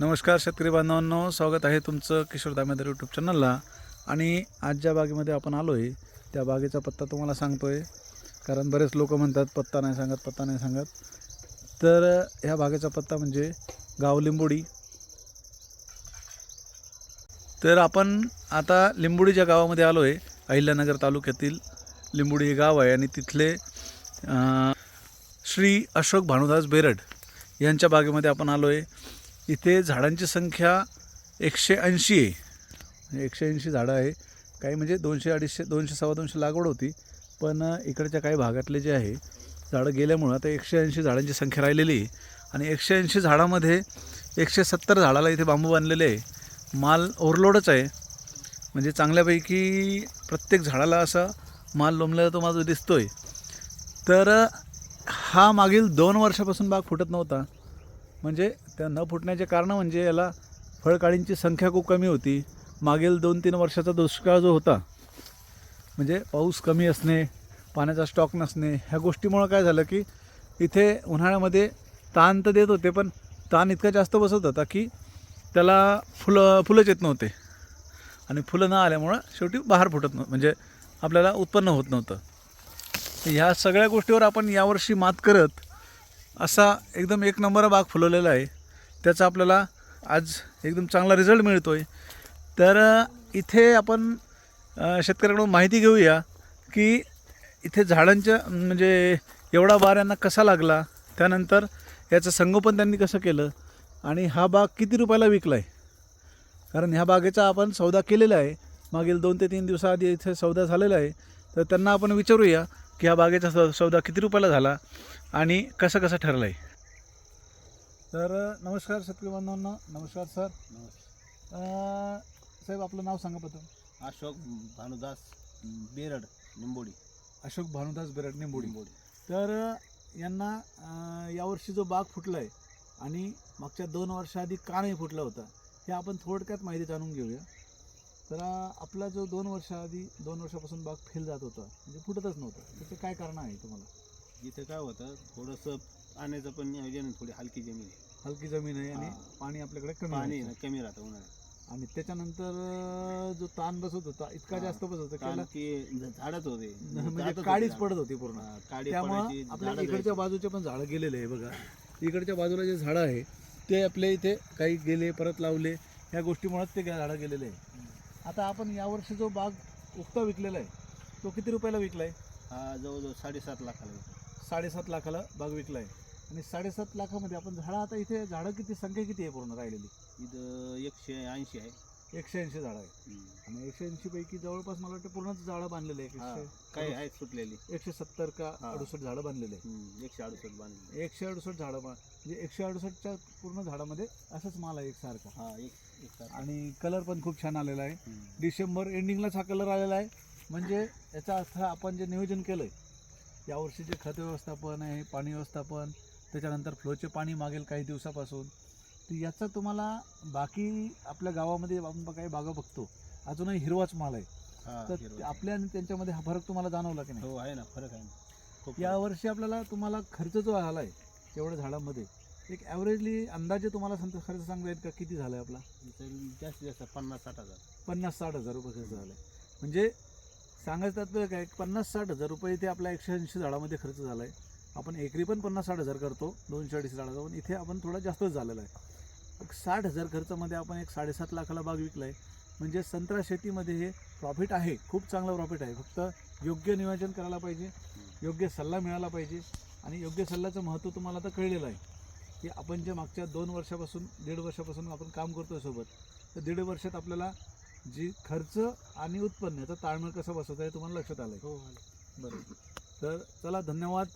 नमस्कार शेतकरी बांधवांनो, स्वागत आहे तुमचं किशोर दामेदर यूट्यूब चॅनलला. आणि आज ज्या बागेमध्ये आपण आलो आहे त्या बागेचा पत्ता तुम्हाला सांगतो आहे, कारण बरेच लोक म्हणतात पत्ता नाही सांगत. तर ह्या बागेचा पत्ता म्हणजे गाव लिंबोडी. तर आपण आता लिंबोडीच्या गावामध्ये आलो आहे. अहिल्यानगर तालुक्यातील लिंबोडी हे गाव आहे आणि तिथले श्री अशोक भानुदास बेरड यांच्या बागेमध्ये आपण आलो आहे. इथे झाडांची संख्या 180 आहे. 180 झाडं आहे. काही म्हणजे 200, 250, 200, 250 लागवड होती, पण इकडच्या काही भागातले जे आहे झाडं गेल्यामुळं आता 180 झाडांची संख्या राहिलेली आहे. आणि 180 झाडामध्ये 170 झाडाला इथे बांबू बांधलेले आहे. माल ओव्हरलोडच आहे, म्हणजे चांगल्यापैकी प्रत्येक झाडाला असा माल लोंबलेला तो माझा दिसतो आहे. तर हा मागील 2 वर्षापासून बाग फुटत नव्हता. म्हणजे त्या न फुटण्याचे कारण म्हणजे याला फळकाळींची संख्या खूप कमी होती. मागील 2-3 वर्षाचा दुष्काळ जो होता, म्हणजे पाऊस कमी असणे, पाण्याचा स्टॉक नसणे, ह्या गोष्टीमुळं काय झालं की इथे उन्हाळ्यामध्ये ताण तर देत होते, पण ताण इतका जास्त बसत होता की त्याला फुलंच येत नव्हते. आणि फुलं न आल्यामुळं शेवटी बहार फुटत नव्हतं, म्हणजे आपल्याला उत्पन्न होत नव्हतं. ह्या सगळ्या गोष्टीवर आपण यावर्षी मात करत असा एकदम एक नंबर बाग फुलवलेला आहे. त्याचा आपल्याला आज एकदम चांगला रिझल्ट मिळतो आहे. तर इथे आपण शेतकऱ्याकडून माहिती घेऊया की इथे झाडांच्या म्हणजे एवढा बार यांना कसा लागला, त्यानंतर याचं संगोपन त्यांनी कसं केलं आणि हा बाग किती रुपयाला विकला आहे. कारण ह्या बागेचा आपण सौदा केलेला आहे, मागील 2 ते 3 दिवसाआधी इथे सौदा झालेला आहे. तर त्यांना आपण विचारूया की ह्या बागेचा सौदा किती रुपयाला झाला आणि कसं कसं ठरलं आहे. तर नमस्कार शेतकरी बांधवांना. नमस्कार सर. साहेब, आपलं नाव सांगा प्रथम. अशोक भानुदास बेरड, निंबोडी. अशोक भानुदास बेरड, निंबोडी. तर यांना यावर्षी जो बाग फुटला आहे आणि मागच्या 2 वर्षाआधी का नाही फुटला होता, हे आपण थोडक्यात माहिती जाणून घेऊया. तर आपला जो 2 वर्षापासून बाग फेल जात होता, म्हणजे फुटतच नव्हतं, त्याचं काय कारण आहे तुम्हाला? इथं काय होतं, थोडंसं पाण्याचं पण नियोजन, थोडी हलकी जमीन आहे. हलकी जमीन आहे आणि पाणी आपल्याकडे पाणी कमी कमी राहतं उन्हाळ्यात. आणि त्याच्यानंतर जो ताण बसत होता इतका जास्त बसत होता कारण की झाडच होते, म्हणजे काळीच पडत होती पूर्ण. त्यामुळे आपल्या झाडं इकडच्या बाजूचे पण झाडं गेलेले आहे बघा. इकडच्या बाजूला जे झाडं आहे ते आपल्या इथे काही गेले, परत लावले, ह्या गोष्टीमुळेच ते झाडं गेलेले आहे. आता आपण यावर्षी जो बाग उक्ता विकलेला आहे तो किती रुपयाला विकला आहे? हा जवळजवळ 7.5 लाखाला. 7.5 लाखाला बाग विकला आहे. आणि 7.5 लाखामध्ये आपण झाडं, आता इथे झाडं किती, संख्या किती आहे पूर्ण राहिलेली? इथं 180 आहे. 180 झाडं आहे. आणि 180 पैकी जवळपास मला वाटतं पूर्णच झाडं बांधलेले आहे. काही आहेत सुटलेली. 170 का 68 झाडं बांधलेले आहे. 168 बांधले. 168 झाडं म्हणजे 168च्या पूर्ण झाडामध्ये असंच माल आहे एकसारखा. हा, एक आणि कलर पण खूप छान आलेला आहे. डिसेंबर एंडिंगलाच हा कलर आलेला आहे. म्हणजे याचा अर्थ आपण जे नियोजन केलं आहे यावर्षी, जे खत व्यवस्थापन आहे, पाणी व्यवस्थापन, त्याच्यानंतर फ्लोचे पाणी मागेल काही दिवसापासून, तर याचा तुम्हाला बाकी आपल्या गावामध्ये आपण काही बागा बघतो अजूनही हिरवाच माल आहे. तर आपल्या आणि त्यांच्यामध्ये हा फरक तुम्हाला जाणवला की नाही? हो, आहे ना, फरक आहे ना खूप. यावर्षी आपल्याला तुम्हाला खर्च जो आला आहे तेवढ्या झाडामध्ये एक ॲव्हरेजली अंदाजे तुम्हाला खर्च सांगता येईल का, किती झाला आहे आपला? जास्तीत जास्त 50-60 हजार. 50-60 हजार रुपये खर्च झाला आहे. म्हणजे सांगायचं तात्पर्य काय, 50-60 हजार रुपये इथे आपल्या 180 झाडामध्ये खर्च झाला आहे. आपण एकरी पण 50-60 हजार करतो 280 झाडाचा, पण इथे आपण थोडा जास्तच झालेला आहे. 60 हजार खर्चामध्ये आपण एक 7.5 लाखाला बाग विकला आहे. म्हणजे संत्रा शेतीमध्ये हे प्रॉफिट आहे, खूप चांगलं प्रॉफिट आहे. फक्त योग्य नियोजन करायला पाहिजे, योग्य सल्ला मिळाला पाहिजे. आणि योग्य सल्ल्याचं महत्त्व तुम्हाला आता कळलेलं आहे की आपण जे मागच्या 2 वर्षापासून 1.5 वर्षापासून आपण काम करतो सोबत, तर 1.5 वर्षात आपल्याला जी खर्च आणि उत्पन्न याचा ताळमेळ कसा बसवता हे तुम्हाला लक्षात आलं आहे. हो, बरं. तर चला, धन्यवाद.